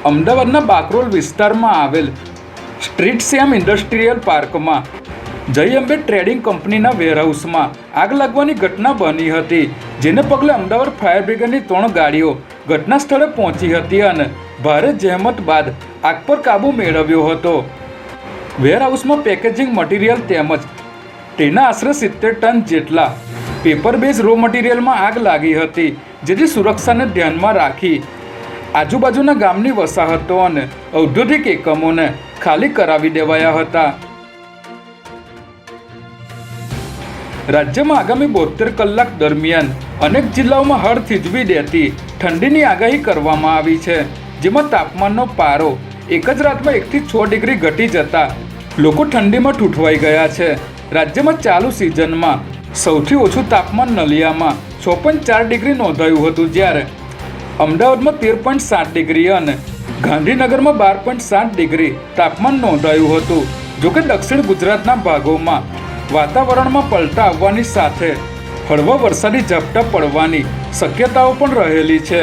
અમદાવાદના બાકરોલ વિસ્તારમાં આવેલ સ્ટ્રીટ શ્યામ ઇન્ડસ્ટ્રીયલ પાર્કમાં જય અંબે ટ્રેડિંગ કંપનીના વેરહાઉસમાં આગ લાગવાની ઘટના બની હતી, જેને પગલે અમદાવાદ ફાયર બ્રિગેડની 3 ગાડીઓ ઘટના સ્થળે પહોંચી હતી અને ભારે જહેમત બાદ આગ પર કાબૂ મેળવ્યો હતો. વેરહાઉસમાં પેકેજિંગ મટીરિયલ તેમજ તેના આશરે 70 ટન જેટલા પેપર બેઝ રો મટીરિયલમાં આગ લાગી હતી, જેથી સુરક્ષાને ધ્યાનમાં રાખી આજુબાજુના ગામની વસાહતો અને ઔદ્યોગિક એકમોને ખાલી કરાવી દેવાયા હતા. રાજ્યમાં આગામી 72 કલાક દરમિયાન અનેક જિલ્લાઓમાં હળ થીજવી દેતી ઠંડીની આગાહી કરવામાં આવી છે, જેમાં તાપમાનનો પારો એક જ રાતમાં 1 થી 6 ડિગ્રી ઘટી જતા લોકો ઠંડીમાં ઠૂંઠવાઈ ગયા છે. રાજ્યમાં ચાલુ સિઝનમાં સૌથી ઓછું તાપમાન નલિયામાં 6.4 ડિગ્રી નોંધાયું હતું, જ્યારે અમદાવાદમાં 13.7 ડિગ્રી અને ગાંધીનગરમાં 12.7 ડિગ્રી તાપમાન નોંધાયું હતું. જોકે દક્ષિણ ગુજરાતના ભાગોમાં વાતાવરણમાં પલટા આવવાની સાથે હળવા વરસાદી ઝાપટા પડવાની શક્યતાઓ પણ રહેલી છે.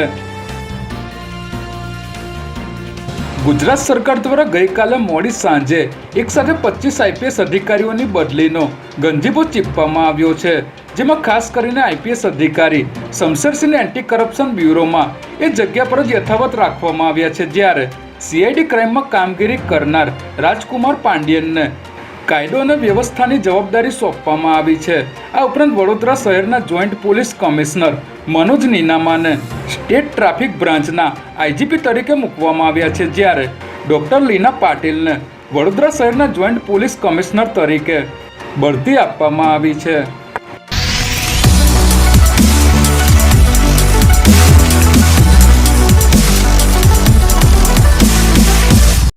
ગુજરાત સરકાર દ્વારા ગઈકાલે મોડી સાંજે એકસાથે 25 આઈપીએસ અધિકારીઓની બદલીનો ગંજીફો ચીપવામાં આવ્યો છે, જેમાં ખાસ કરીને આઈપીએસ અધિકારી શમશેરસિંહને એન્ટી કરપ્શન બ્યુરોમાં એ જગ્યા પર જ યથાવત રાખવામાં આવ્યા છે, જ્યારે સીઆઈડી ક્રાઇમમાં કામગીરી કરનાર રાજકુમાર પાંડ્યનને કાયદો અને વ્યવસ્થાની જવાબદારી સોંપવામાં આવી છે. આ ઉપરાંત વડોદરા શહેરના જોઈન્ટ પોલીસ કમિશનર મનોજ નીનામાને સ્ટેટ ટ્રાફિક બ્રાન્ચના આઈજીપી તરીકે મૂકવામાં આવ્યા છે, જ્યારે ડૉક્ટર લીના પાટીલને વડોદરા શહેરના જોઈન્ટ પોલીસ કમિશનર તરીકે બઢતી આપવામાં આવી છે.